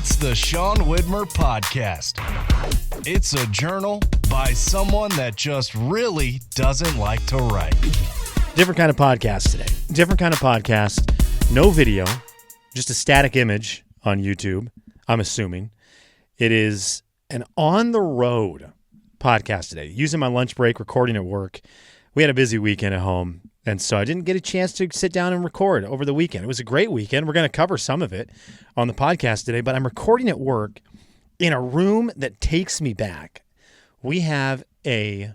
It's the Sean Widmer Podcast. It's a journal by someone that just really doesn't like to write. Different kind of podcast today. Different kind of podcast. No video, just a static image on YouTube, I'm assuming. It is an on-the-road podcast today. Using my lunch break, recording at work. We had a busy weekend at home, and so I didn't get a chance to sit down and record over the weekend. It was a great weekend. We're going to cover some of it on the podcast today, but I'm recording at work in a room that takes me back. We have a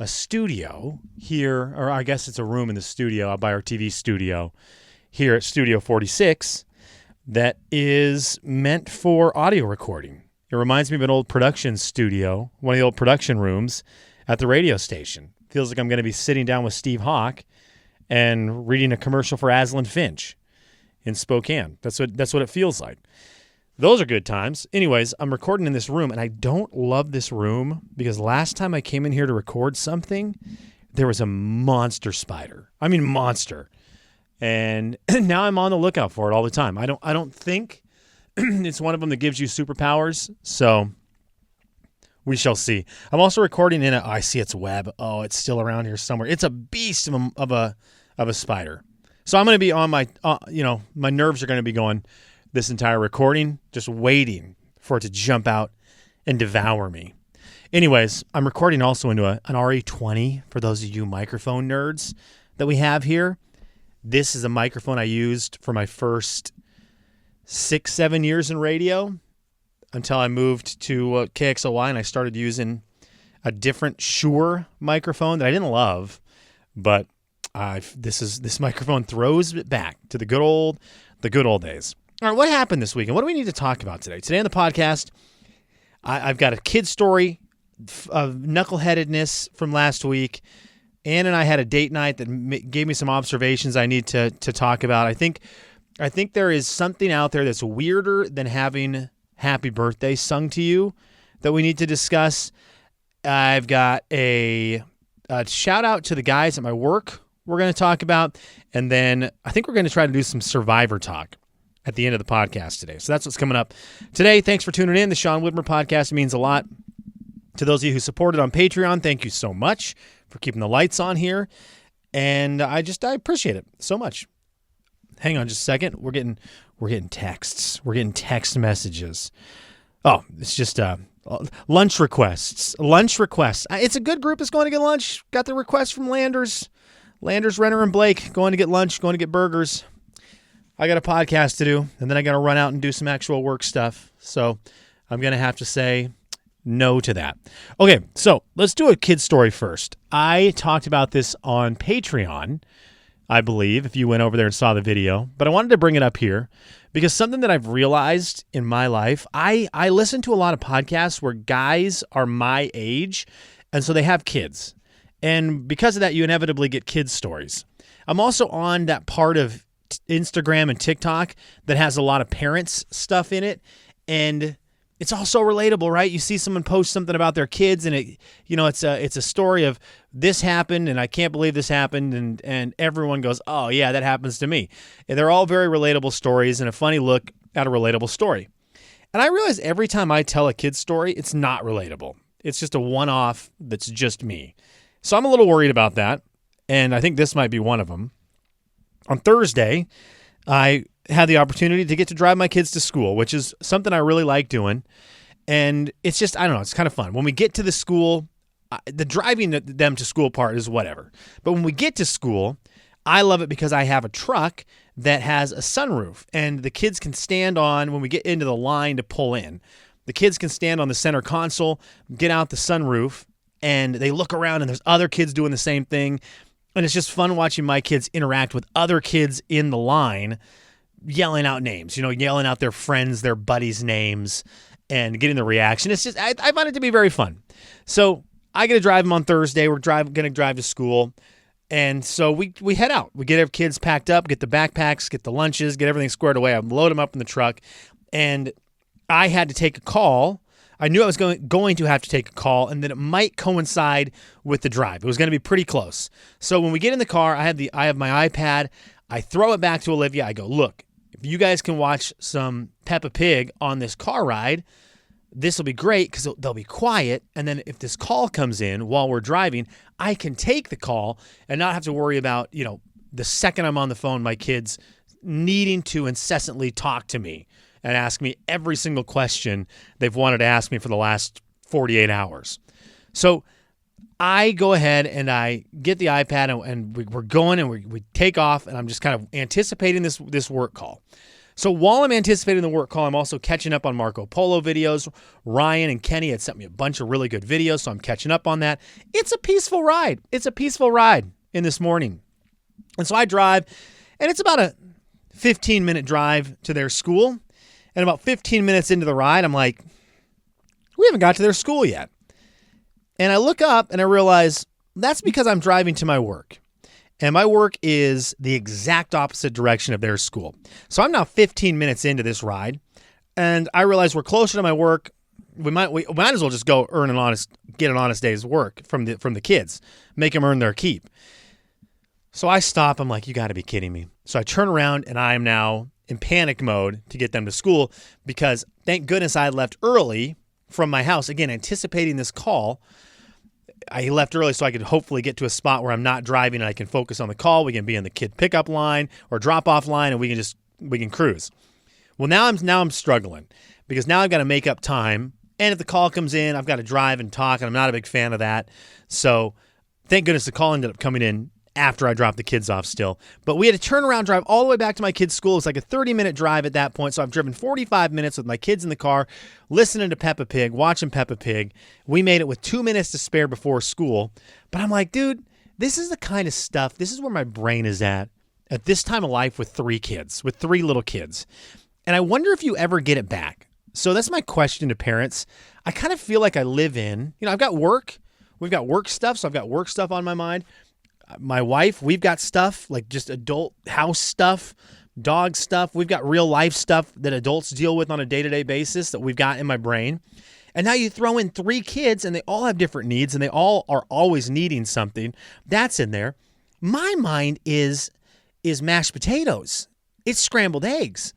studio here, or I guess it's a room in the studio out by our TV studio here at Studio 46 that is meant for audio recording. It reminds me of an old production studio, one of the old production rooms at the radio station. Feels like I'm going to be sitting down with Steve Hawk and reading a commercial for Aslan Finch in Spokane. That's what it feels like. Those are good times. Anyways, I'm recording in this room, and I don't love this room because last time I came in here to record something, there was a monster spider. I mean, monster. And now I'm on the lookout for it all the time. I don't think it's one of them that gives you superpowers, so we shall see. I'm also recording in I see its web. Oh, it's still around here somewhere. It's a beast of a spider. So I'm going to be on my nerves are going to be going this entire recording, just waiting for it to jump out and devour me. Anyways, I'm recording also into an RE20 for those of you microphone nerds that we have here. This is a microphone I used for my first 6-7 years in radio until I moved to KXLY and I started using a different Shure microphone that I didn't love, but this microphone throws it back to the good old days. All right, what happened this weekend? What do we need to talk about today? Today on the podcast, I've got a kid story of knuckleheadedness from last week. Ann and I had a date night that gave me some observations I need to talk about. I think there is something out there that's weirder than having happy birthday sung to you that we need to discuss. I've got a shout out to the guys at my work we're going to talk about. And then I think we're going to try to do some Survivor talk at the end of the podcast today. So that's what's coming up today. Thanks for tuning in. The Sean Widmer Podcast means a lot to those of you who supported on Patreon. Thank you so much for keeping the lights on here. And I appreciate it so much. Hang on just a second. We're getting texts. We're getting text messages. Oh, it's just lunch requests. Lunch requests. It's a good group that's going to get lunch. Got the request from Landers, Renner, and Blake going to get lunch, going to get burgers. I got a podcast to do, and then I got to run out and do some actual work stuff. So I'm going to have to say no to that. Okay, so let's do a kid story first. I talked about this on Patreon, I believe, if you went over there and saw the video. But I wanted to bring it up here because something that I've realized in my life, I listen to a lot of podcasts where guys are my age, and so they have kids. And because of that, you inevitably get kids' stories. I'm also on that part of Instagram and TikTok that has a lot of parents stuff in it, and it's also relatable, right? You see someone post something about their kids, and it's a story of this happened, and I can't believe this happened, and everyone goes, oh yeah, that happens to me. And they're all very relatable stories and a funny look at a relatable story. And I realize every time I tell a kid's story, it's not relatable. It's just a one-off that's just me. So I'm a little worried about that, and I think this might be one of them. On Thursday, I had the opportunity to get to drive my kids to school, which is something I really like doing. And it's just, I don't know, it's kind of fun. When we get to the school, the driving them to school part is whatever. But when we get to school, I love it because I have a truck that has a sunroof. And the kids can stand on, when we get into the line to pull in, the kids can stand on the center console, get out the sunroof, and they look around and there's other kids doing the same thing. And it's just fun watching my kids interact with other kids in the line, yelling out names, yelling out their friends, their buddies' names, and getting the reaction. It's just, I find it to be very fun. So I get to drive them on Thursday. We're going to drive to school. And so we head out. We get our kids packed up, get the backpacks, get the lunches, get everything squared away. I load them up in the truck. And I had to take a call. I knew I was going to have to take a call, and that it might coincide with the drive. It was going to be pretty close. So when we get in the car, I have my iPad. I throw it back to Olivia. I go, look, if you guys can watch some Peppa Pig on this car ride, this will be great because they'll be quiet. And then if this call comes in while we're driving, I can take the call and not have to worry about, the second I'm on the phone, my kids needing to incessantly talk to me and ask me every single question they've wanted to ask me for the last 48 hours. So I go ahead and I get the iPad and we're going and we take off, and I'm just kind of anticipating this work call. So while I'm anticipating the work call, I'm also catching up on Marco Polo videos. Ryan and Kenny had sent me a bunch of really good videos, so I'm catching up on that. It's a peaceful ride. It's a peaceful ride in this morning. And so I drive, and it's about a 15-minute drive to their school. And about 15 minutes into the ride, I'm like, we haven't got to their school yet. And I look up and I realize that's because I'm driving to my work. And my work is the exact opposite direction of their school. So I'm now 15 minutes into this ride, and I realize we're closer to my work. We might as well just go get an honest day's work from the kids, make them earn their keep. So I stop. I'm like, you got to be kidding me. So I turn around, and I am now in panic mode to get them to school because thank goodness I left early from my house. Again, anticipating this call. I left early so I could hopefully get to a spot where I'm not driving and I can focus on the call. We can be in the kid pickup line or drop off line, and we can cruise. Well, now I'm struggling because now I've got to make up time. And if the call comes in, I've got to drive and talk, and I'm not a big fan of that. So thank goodness the call ended up coming in after I dropped the kids off still. But we had to turn around, drive all the way back to my kids' school. It's like a 30-minute drive at that point. So I've driven 45 minutes with my kids in the car, listening to Peppa Pig, watching Peppa Pig. We made it with 2 minutes to spare before school. But I'm like, dude, this is the kind of stuff, this is where my brain is at this time of life with 3 little kids. And I wonder if you ever get it back. So that's my question to parents. I kind of feel like I live in, I've got work. We've got work stuff, so I've got work stuff on my mind. My wife, we've got stuff, like just adult house stuff, dog stuff. We've got real life stuff that adults deal with on a day-to-day basis that we've got in my brain. And now you throw in 3 kids, and they all have different needs, and they all are always needing something. That's in there. My mind is mashed potatoes. It's scrambled eggs.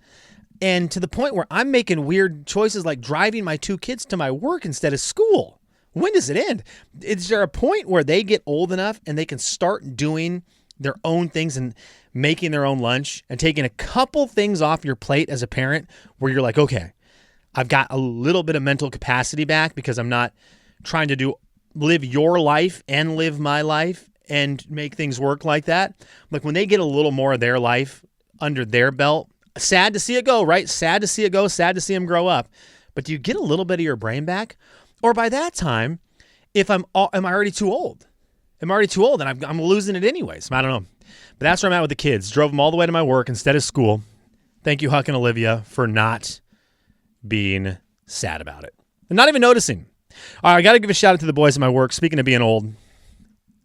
And to the point where I'm making weird choices like driving my 2 kids to my work instead of school. When does it end? Is there a point where they get old enough and they can start doing their own things and making their own lunch and taking a couple things off your plate as a parent where you're like, okay, I've got a little bit of mental capacity back because I'm not trying to live your life and live my life and make things work like that. Like when they get a little more of their life under their belt, sad to see it go, right? Sad to see it go, sad to see them grow up. But do you get a little bit of your brain back? Or by that time, am I already too old? Am I already too old and I'm losing it anyways? I don't know. But that's where I'm at with the kids. Drove them all the way to my work instead of school. Thank you, Huck and Olivia, for not being sad about it. And not even noticing. All right, I got to give a shout out to the boys at my work. Speaking of being old,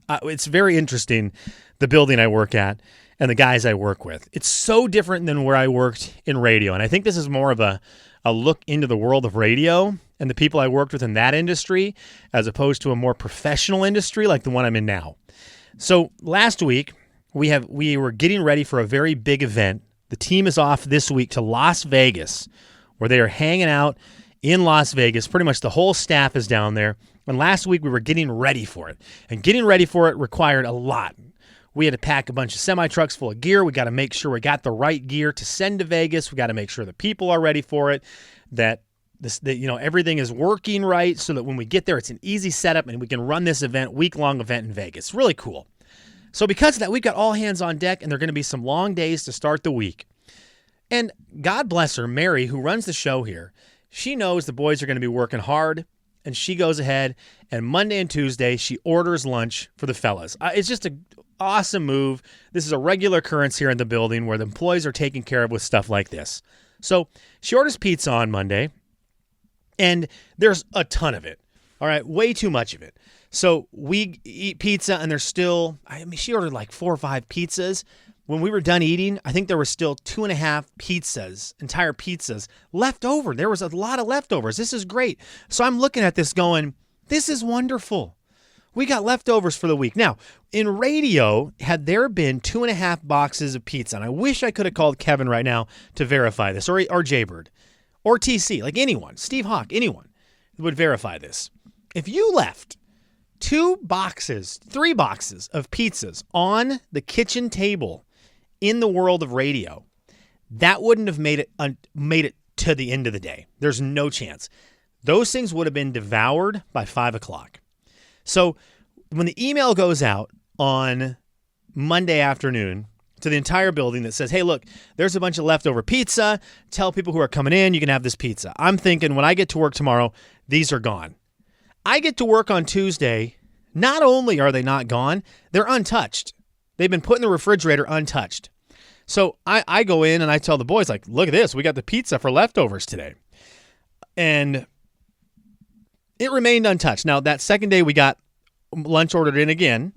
it's very interesting, the building I work at and the guys I work with. It's so different than where I worked in radio. And I think this is more of a look into the world of radio and the people I worked with in that industry as opposed to a more professional industry like the one I'm in now. So last week, we were getting ready for a very big event. The team is off this week to Las Vegas, where they are hanging out in Las Vegas. Pretty much the whole staff is down there. And last week, we were getting ready for it. And getting ready for it required a lot. We had to pack a bunch of semi-trucks full of gear. We got to make sure we got the right gear to send to Vegas. We got to make sure the people are ready for it, that everything is working right so that when we get there, it's an easy setup and we can run this week-long event in Vegas. Really cool. So because of that, we've got all hands on deck, and there are going to be some long days to start the week. And God bless her, Mary, who runs the show here, she knows the boys are going to be working hard, and she goes ahead, and Monday and Tuesday, she orders lunch for the fellas. It's just an awesome move. This is a regular occurrence here in the building where the employees are taken care of with stuff like this. So she orders pizza on Monday, and there's a ton of it. All right, way too much of it. So we eat pizza, and there's still, she ordered like 4 or 5 pizzas. When we were done eating, I think there were still 2.5 pizzas, entire pizzas, left over. There was a lot of leftovers. This is great. So I'm looking at this going, this is wonderful. We got leftovers for the week. Now, in radio, had there been 2.5 boxes of pizza, and I wish I could have called Kevin right now to verify this, or Jaybird, or TC, like anyone, Steve Hawk, anyone would verify this. If you left 3 boxes of pizzas on the kitchen table in the world of radio, that wouldn't have made it to the end of the day. There's no chance. Those things would have been devoured by 5 o'clock. So when the email goes out on Monday afternoon to the entire building that says, hey, look, there's a bunch of leftover pizza. Tell people who are coming in, you can have this pizza. I'm thinking when I get to work tomorrow, these are gone. I get to work on Tuesday. Not only are they not gone, they're untouched. They've been put in the refrigerator untouched. So I go in and I tell the boys, like, look at this. We got the pizza for leftovers today. And it remained untouched. Now, that second day we got lunch ordered in again.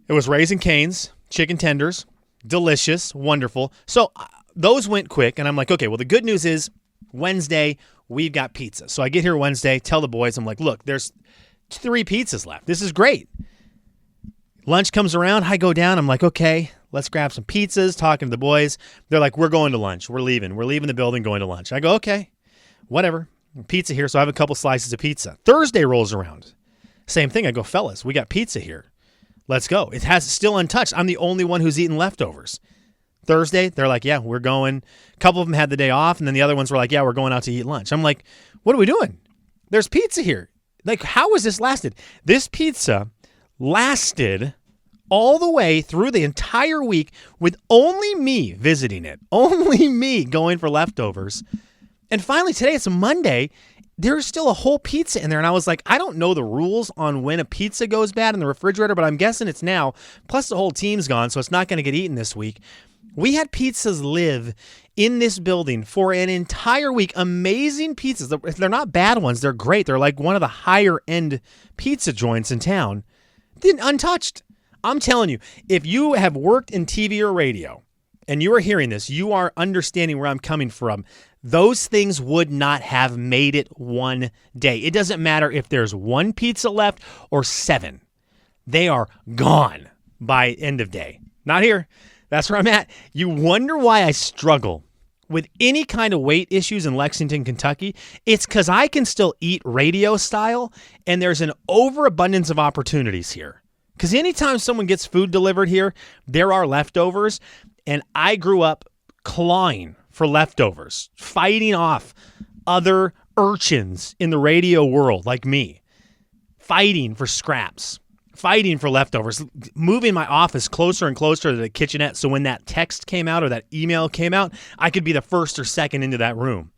It was Raising Cane's, chicken tenders, delicious, wonderful. So those went quick, and I'm like, okay, well, the good news is Wednesday we've got pizza. So I get here Wednesday, tell the boys, I'm like, look, there's 3 pizzas left. This is great. Lunch comes around, I go down, I'm like, okay, let's grab some pizzas, talking to the boys. They're like, we're going to lunch. We're leaving the building, going to lunch. I go, okay, whatever. Pizza here, so I have a couple slices of pizza. Thursday rolls around. Same thing. I go, fellas, we got pizza here. Let's go. It has still untouched. I'm the only one who's eaten leftovers. Thursday, they're like, yeah, we're going. A couple of them had the day off, and then the other ones were like, yeah, we're going out to eat lunch. I'm like, what are we doing? There's pizza here. Like, how has this lasted? This pizza lasted all the way through the entire week with only me visiting it, only me going for leftovers. And finally, today, it's a Monday, there's still a whole pizza in there. And I was like, I don't know the rules on when a pizza goes bad in the refrigerator, but I'm guessing it's now. Plus, the whole team's gone, so it's not going to get eaten this week. We had pizzas live in this building for an entire week. Amazing pizzas. They're not bad ones. They're great. They're like one of the higher-end pizza joints in town. Untouched. I'm telling you, if you have worked in TV or radio and you are hearing this, you are understanding where I'm coming from. Those things would not have made it one day. It doesn't matter if there's 1 pizza left or 7. They are gone by end of day. Not here. That's where I'm at. You wonder why I struggle with any kind of weight issues in Lexington, Kentucky. It's because I can still eat radio style, and there's an overabundance of opportunities here. Because anytime someone gets food delivered here, there are leftovers, and I grew up clawing for leftovers, fighting off other urchins in the radio world like me, fighting for scraps, fighting for leftovers, moving my office closer and closer to the kitchenette so when that text came out or that email came out, I could be the first or second into that room.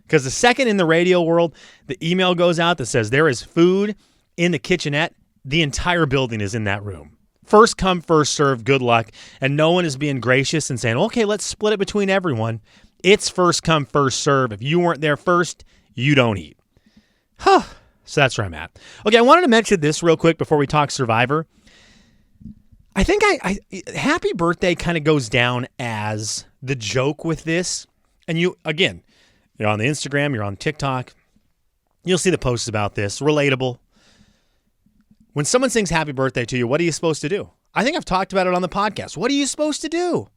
Because the second in the radio world, the email goes out that says there is food in the kitchenette, the entire building is in that room. First come, first serve, good luck. And no one is being gracious and saying, okay, let's split it between everyone. It's first come, first serve. If you weren't there first, you don't eat. So that's where I'm at. Okay, I wanted to mention this real quick before we talk Survivor. I think Happy Birthday kind of goes down as the joke with this. And you're on the Instagram, you're on TikTok. You'll see the posts about this. Relatable. When someone sings happy birthday to you, what are you supposed to do? I think I've talked about it on the podcast. What are you supposed to do?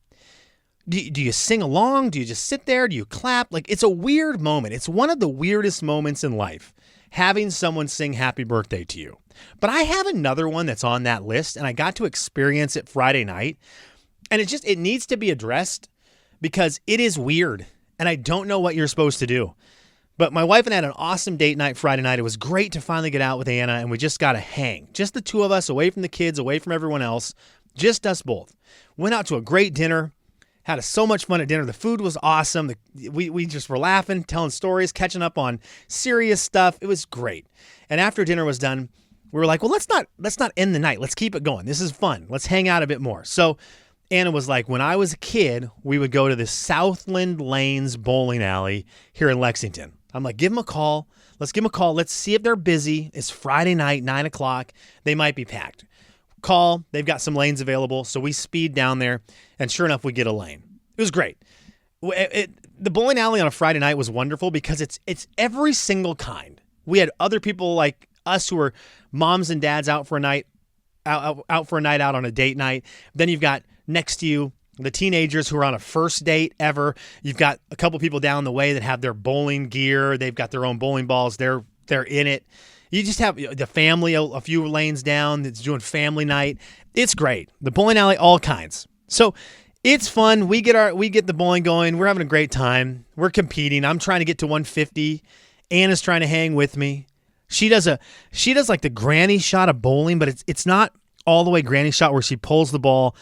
Do you sing along? Do you just sit there? Do you clap? Like, it's a weird moment. It's one of the weirdest moments in life, having someone sing happy birthday to you. But I have another one that's on that list, and I got to experience it Friday night. And it needs to be addressed because it is weird, and I don't know what you're supposed to do. But my wife and I had an awesome date night Friday night. It was great to finally get out with Anna, and we just got to hang. Just the two of us, away from the kids, away from everyone else. Just us both. Went out to a great dinner. Had so much fun at dinner. The food was awesome. We just were laughing, telling stories, catching up on serious stuff. It was great. And after dinner was done, we were like, well, let's not end the night. Let's keep it going. This is fun. Let's hang out a bit more. So Anna was like, when I was a kid, we would go to the Southland Lanes bowling alley here in Lexington. I'm like, give them a call. Let's give them a call. Let's see if they're busy. It's Friday night, 9 o'clock. They might be packed. Call. They've got some lanes available. So we speed down there, and sure enough, we get a lane. It was great. The bowling alley on a Friday night was wonderful because it's every single kind. We had other people like us who are moms and dads out for a night out for a night out on a date night. Then you've got next to you the teenagers who are on a first date ever. You've got a couple people down the way that have their bowling gear. They've got their own bowling balls. They're in it. You just have the family a few lanes down that's doing family night. It's great. The bowling alley, all kinds. So it's fun. We get the bowling going. We're having a great time. We're competing. I'm trying to get to 150. Anna's trying to hang with me. She does like the granny shot of bowling, but it's not all the way granny shot where she pulls the ball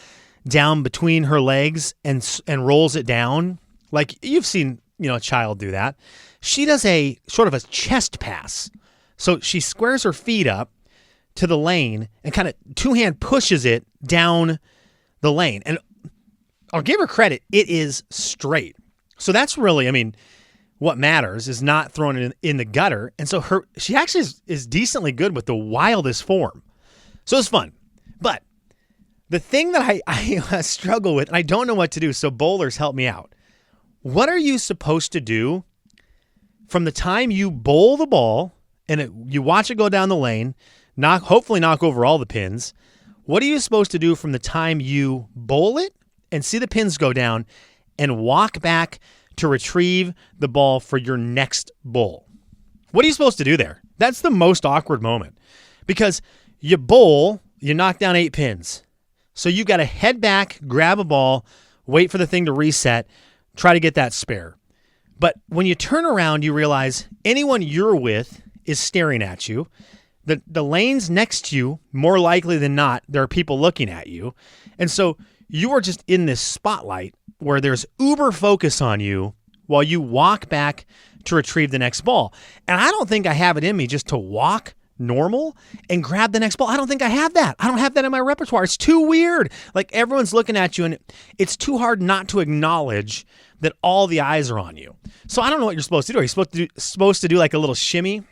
down between her legs and rolls it down. Like you've seen, a child do that. She does a sort of a chest pass. So she squares her feet up to the lane and kind of two-hand pushes it down the lane. And I'll give her credit. It is straight. So that's really, what matters is not throwing it in the gutter. And so she actually is decently good with the wildest form. So it's fun. But the thing that I struggle with, and I don't know what to do, so bowlers help me out. What are you supposed to do from the time you bowl the ball and you watch it go down the lane, hopefully knock over all the pins? What are you supposed to do from the time you bowl it and see the pins go down and walk back to retrieve the ball for your next bowl? What are you supposed to do there? That's the most awkward moment because you bowl, you knock down 8 pins. So you got to head back, grab a ball, wait for the thing to reset, try to get that spare. But when you turn around, you realize anyone you're with is staring at you. The lanes next to you, more likely than not, there are people looking at you. And so you are just in this spotlight where there's uber focus on you while you walk back to retrieve the next ball. And I don't think I have it in me just to walk normal and grab the next ball. I don't think I have that. I don't have that in my repertoire. It's too weird. Like everyone's looking at you and it's too hard not to acknowledge that all the eyes are on you. So I don't know what you're supposed to do. Are you supposed to do like a little shimmy?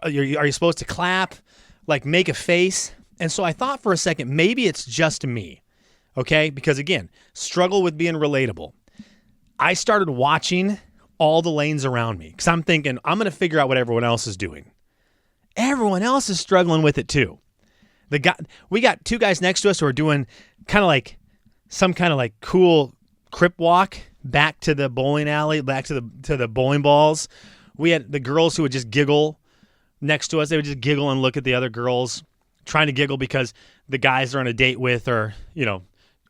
Are you supposed to clap? Like make a face? And so I thought for a second, maybe it's just me. Okay? Because again, struggle with being relatable. I started watching all the lanes around me because I'm thinking I'm going to figure out what everyone else is doing. Everyone else is struggling with it too. We got 2 guys next to us who are doing kind of like some kind of like cool crip walk back to the bowling alley, back to the bowling balls. We had the girls who would just giggle next to us. They would just giggle and look at the other girls, trying to giggle because the guys they're on a date with are,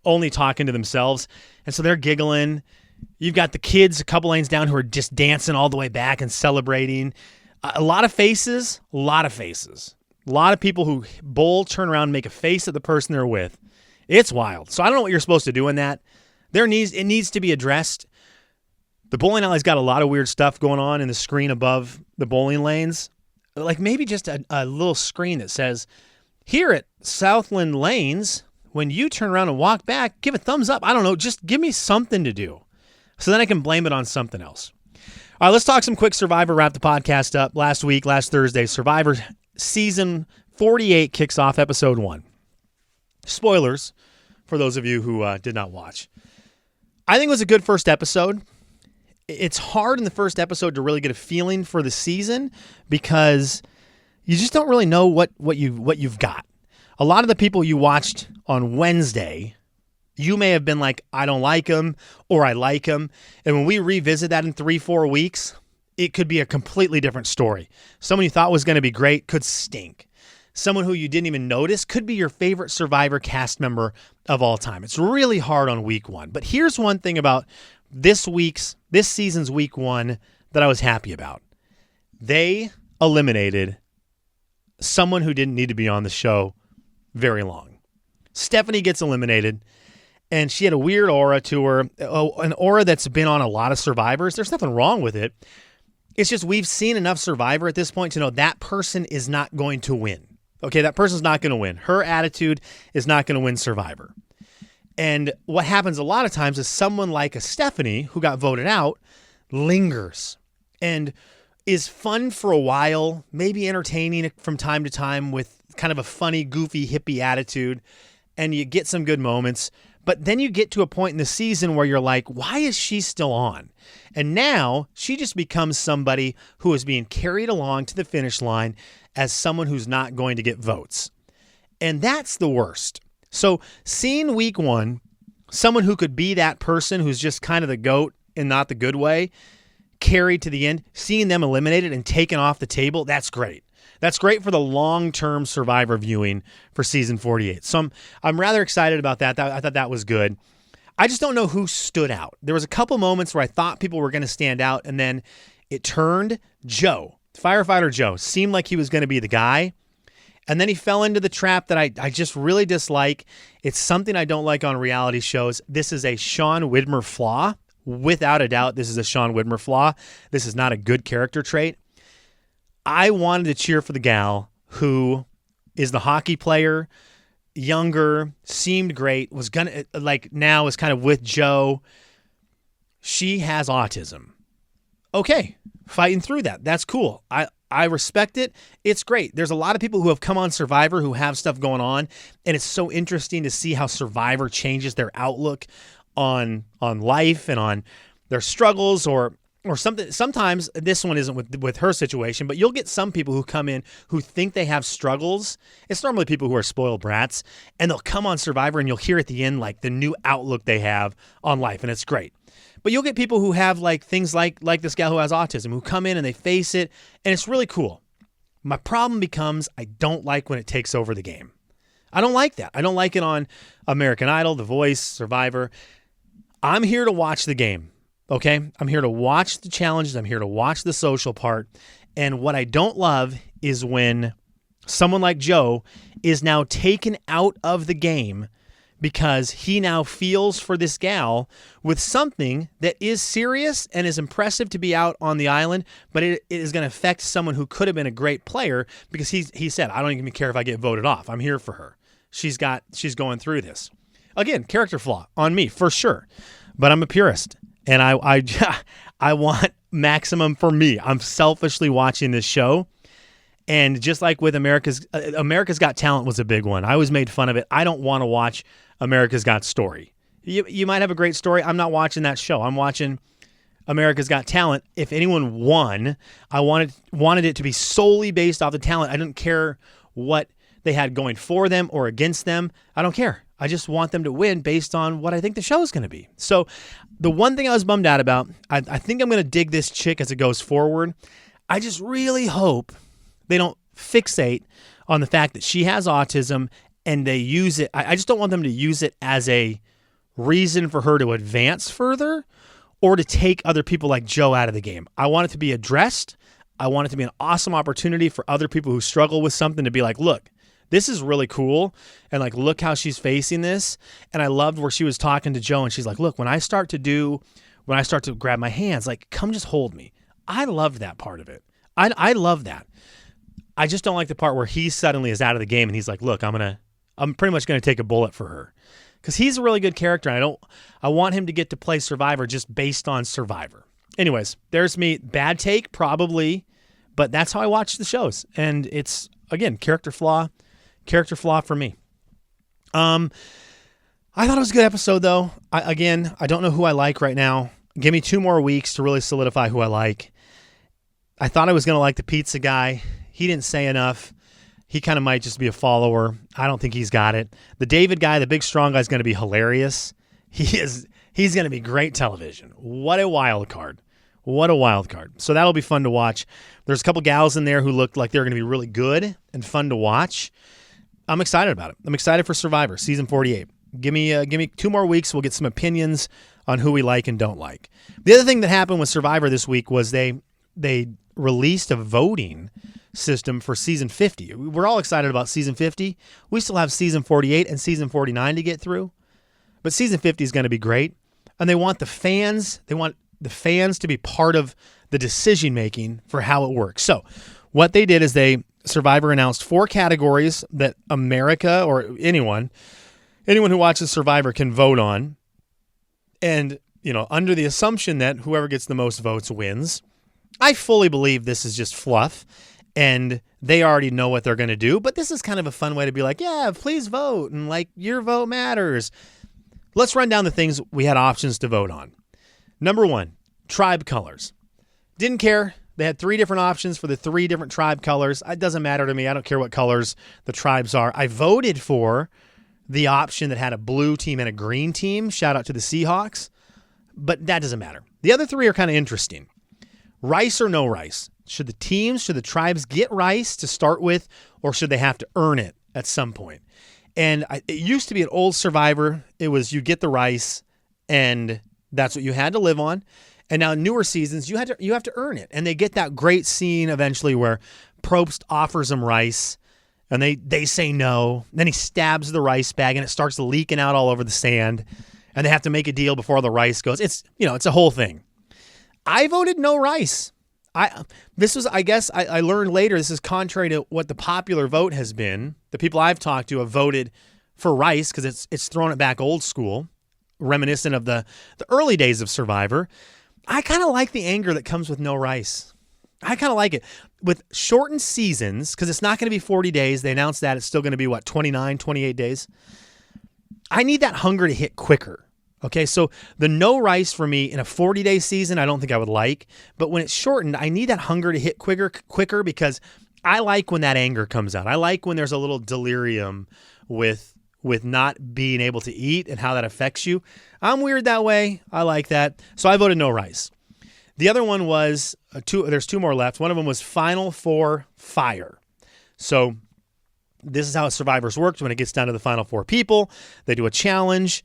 only talking to themselves. And so they're giggling. You've got the kids a couple lanes down who are just dancing all the way back and celebrating. A lot of faces. A lot of people who bowl, turn around, and make a face at the person they're with. It's wild. So I don't know what you're supposed to do in that. It needs to be addressed. The bowling alley's got a lot of weird stuff going on in the screen above the bowling lanes. Like maybe just a little screen that says, here at Southland Lanes, when you turn around and walk back, give a thumbs up. I don't know. Just give me something to do. So then I can blame it on something else. All right, let's talk some quick Survivor. Wrap the podcast up. Last Thursday, Survivor Season 48 kicks off Episode 1. Spoilers for those of you who did not watch. I think it was a good first episode. It's hard in the first episode to really get a feeling for the season because you just don't really know what you've got. A lot of the people you watched on Wednesday, you may have been like, I don't like them, or I like them. And when we revisit that in 3-4 weeks, it could be a completely different story. Someone you thought was going to be great could stink. Someone who you didn't even notice could be your favorite Survivor cast member of all time. It's really hard on week 1. But here's one thing about this season's week 1 that I was happy about. They eliminated someone who didn't need to be on the show very long. Stephanie gets eliminated, and she had a weird aura to her, an aura that's been on a lot of Survivors. There's nothing wrong with it. It's just we've seen enough Survivor at this point to know that person is not going to win. Okay, that person's not going to win. Her attitude is not going to win Survivor. And what happens a lot of times is someone like a Stephanie, who got voted out, lingers and is fun for a while, maybe entertaining from time to time with kind of a funny, goofy, hippie attitude, and you get some good moments. But then you get to a point in the season where you're like, why is she still on? And now she just becomes somebody who is being carried along to the finish line as someone who's not going to get votes. And that's the worst. So seeing week 1, someone who could be that person who's just kind of the GOAT in not the good way, carried to the end, seeing them eliminated and taken off the table, that's great. That's great for the long-term Survivor viewing for season 48. So I'm rather excited about that. I thought that was good. I just don't know who stood out. There was a couple moments where I thought people were going to stand out, and then it turned. Joe, firefighter Joe, seemed like he was going to be the guy. And then he fell into the trap that I just really dislike. It's something I don't like on reality shows. This is a Sean Widmer flaw. Without a doubt, this is a Sean Widmer flaw. This is not a good character trait. I wanted to cheer for the gal who is the hockey player, younger, seemed great, was gonna now is kind of with Joe. She has autism. Okay, fighting through that. That's cool. I respect it. It's great. There's a lot of people who have come on Survivor who have stuff going on, and it's so interesting to see how Survivor changes their outlook on life and on their struggles or something. Sometimes this one isn't with her situation, but you'll get some people who come in who think they have struggles. It's normally people who are spoiled brats, and they'll come on Survivor and you'll hear at the end like the new outlook they have on life, and it's great. But you'll get people who have like things like this gal who has autism, who come in and they face it, and it's really cool. My problem becomes I don't like when it takes over the game. I don't like that. I don't like it on American Idol, The Voice, Survivor. I'm here to watch the game, okay? I'm here to watch the challenges. I'm here to watch the social part. And what I don't love is when someone like Joe is now taken out of the game because he now feels for this gal with something that is serious and is impressive to be out on the island, but it is going to affect someone who could have been a great player because he said, I don't even care if I get voted off. I'm here for her. She's going through this. Again, character flaw on me for sure, but I'm a purist and I want maximum for me. I'm selfishly watching this show. And just like with America's Got Talent was a big one. I always made fun of it. I don't want to watch America's Got Story. You might have a great story. I'm not watching that show. I'm watching America's Got Talent. If anyone won, I wanted it to be solely based off the talent. I didn't care what they had going for them or against them. I don't care. I just want them to win based on what I think the show is going to be. So the one thing I was bummed out about, I think I'm going to dig this chick as it goes forward. I just really hope they don't fixate on the fact that she has autism and they use it. I just don't want them to use it as a reason for her to advance further or to take other people like Joe out of the game. I want it to be addressed. I want it to be an awesome opportunity for other people who struggle with something to be like, look, this is really cool. And like, look how she's facing this. And I loved where she was talking to Joe and she's like, look, when I start to grab my hands, like, come just hold me. I loved that part of it. I love that. I just don't like the part where he suddenly is out of the game and he's like, look, I'm pretty much going to take a bullet for her. Because he's a really good character. And I want him to get to play Survivor just based on Survivor. Anyways, there's me. Bad take, probably. But that's how I watch the shows. And it's, again, character flaw for me. I thought it was a good episode, though. I don't know who I like right now. Give me 2 more weeks to really solidify who I like. I thought I was going to like the pizza guy. He didn't say enough. He kind of might just be a follower. I don't think he's got it. The David guy, the big strong guy, is going to be hilarious. He's going to be great television. What a wild card. What a wild card. So that'll be fun to watch. There's a couple gals in there who looked like they're going to be really good and fun to watch. I'm excited about it. I'm excited for Survivor, season 48. Give me 2 more weeks. We'll get some opinions on who we like and don't like. The other thing that happened with Survivor this week was they released a voting system for season 50. We're all excited about season 50. We still have season 48 and season 49 to get through. But season 50 is going to be great. And they want the fans to be part of the decision making for how it works. So what they did is Survivor announced 4 categories that America or anyone who watches Survivor can vote on. And, under the assumption that whoever gets the most votes wins. I fully believe this is just fluff and they already know what they're going to do. But this is kind of a fun way to be like, yeah, please vote. And like, your vote matters. let's run down the things we had options to vote on. Number 1, tribe colors. Didn't care. They had 3 different options for the 3 different tribe colors. It doesn't matter to me. I don't care what colors the tribes are. I voted for the option that had a blue team and a green team. Shout out to the Seahawks. But that doesn't matter. The other 3 are kind of interesting. Rice or no rice? Should the tribes get rice to start with, or should they have to earn it at some point? And it used to be an old Survivor. It was you get the rice, and that's what you had to live on. And now newer seasons, you have to earn it. And they get that great scene eventually where Probst offers them rice, and they say no. Then he stabs the rice bag, and it starts leaking out all over the sand. And they have to make a deal before the rice goes. It's a whole thing. I voted no rice. I learned later this is contrary to what the popular vote has been. The people I've talked to have voted for rice because it's throwing it back old school, reminiscent of the early days of Survivor. I kind of like the anger that comes with no rice. I kind of like it. With shortened seasons, because it's not going to be 40 days. They announced that it's still going to be, 29, 28 days. I need that hunger to hit quicker. Okay, so the no rice for me in a 40-day season, I don't think I would like. But when it's shortened, I need that hunger to hit quicker because I like when that anger comes out. I like when there's a little delirium with not being able to eat and how that affects you. I'm weird that way. I like that. So I voted no rice. The other one was, there's 2 more left. One of them was Final Four Fire. So this is how Survivors worked when it gets down to the Final 4 people. They do a challenge.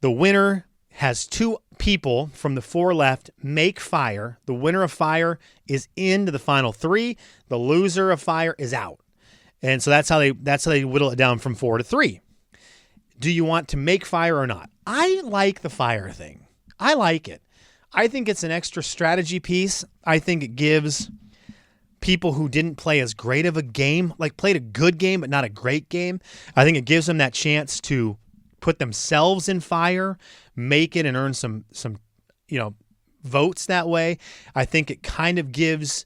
The winner has 2 people from the 4 left make fire. The winner of fire is into the final 3. The loser of fire is out. And so that's how they whittle it down from 4 to 3. Do you want to make fire or not? I like the fire thing. I like it. I think it's an extra strategy piece. I think it gives people who didn't play as great of a game, like played a good game but not a great game, I think it gives them that chance to put themselves in fire, make it and earn some votes that way. I think it kind of gives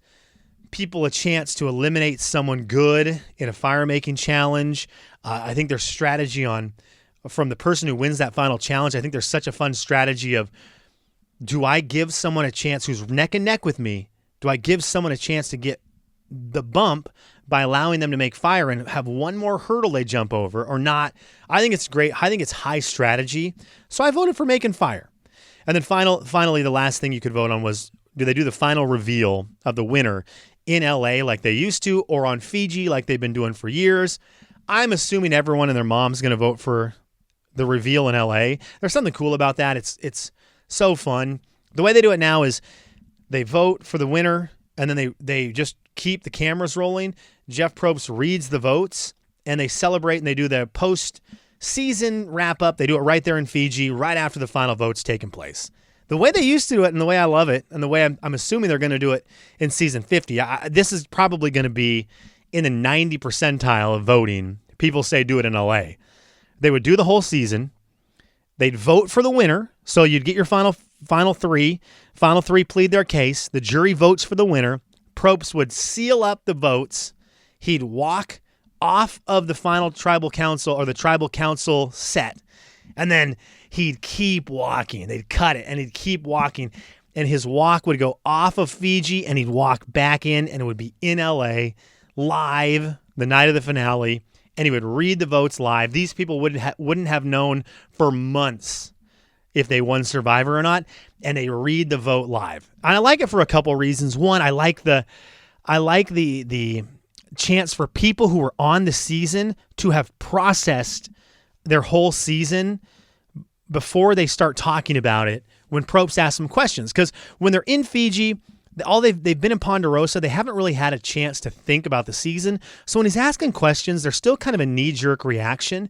people a chance to eliminate someone good in a fire-making challenge. I think there's strategy from the person who wins that final challenge. I think there's such a fun strategy of, do I give someone a chance who's neck and neck with me? Do I give someone a chance to get the bump by allowing them to make fire and have one more hurdle they jump over or not? I think it's great. I think it's high strategy. So I voted for making fire. And then finally, the last thing you could vote on was, do they do the final reveal of the winner in LA like they used to, or on Fiji like they've been doing for years? I'm assuming everyone and their mom's going to vote for the reveal in LA. There's something cool about that. It's so fun. The way they do it now is they vote for the winner, and then they just keep the cameras rolling. Jeff Probst reads the votes, and they celebrate, and they do the post-season wrap-up. They do it right there in Fiji, right after the final vote's taken place. The way they used to do it, and the way I love it, and the way I'm assuming they're going to do it in season 50, this is probably going to be in the 90 percentile of voting. People say do it in LA. They would do the whole season. They'd vote for the winner, so you'd get your final three. Final 3 plead their case. The jury votes for the winner. Probst would seal up the votes. He'd walk off of the final tribal council or the tribal council set, and then he'd keep walking. They'd cut it, and he'd keep walking, and his walk would go off of Fiji, and he'd walk back in, and it would be in L.A. live the night of the finale, and he would read the votes live. These people wouldn't have known for months if they won Survivor or not, and they read the vote live. And I like it for a couple reasons. One, I like the chance for people who were on the season to have processed their whole season before they start talking about it when Probst asks them questions. Because when they're in Fiji, they've been in Ponderosa, they haven't really had a chance to think about the season. So when he's asking questions, there's still kind of a knee-jerk reaction.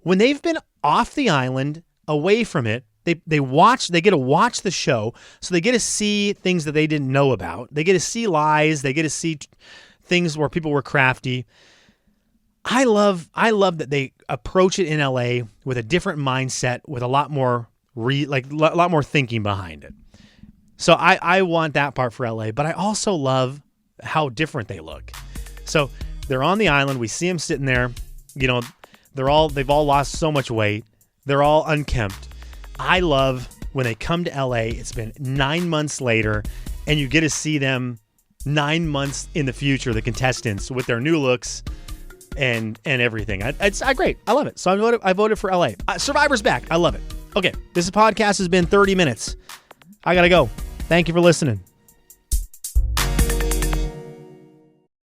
When they've been off the island, away from it, they get to watch the show, so they get to see things that they didn't know about. They get to see lies. They get to see things where people were crafty. I love that they approach it in LA with a different mindset, with a lot more lot more thinking behind it. So I want that part for LA, but I also love how different they look. So they're on the island. We see them sitting there. They've all lost so much weight. They're all unkempt. I love when they come to LA, it's been 9 months later, and you get to see them 9 months in the future, the contestants with their new looks and everything. It's great. I love it. So I voted for LA. Survivor's back. I love it. Okay, this podcast has been 30 minutes. I got to go. Thank you for listening.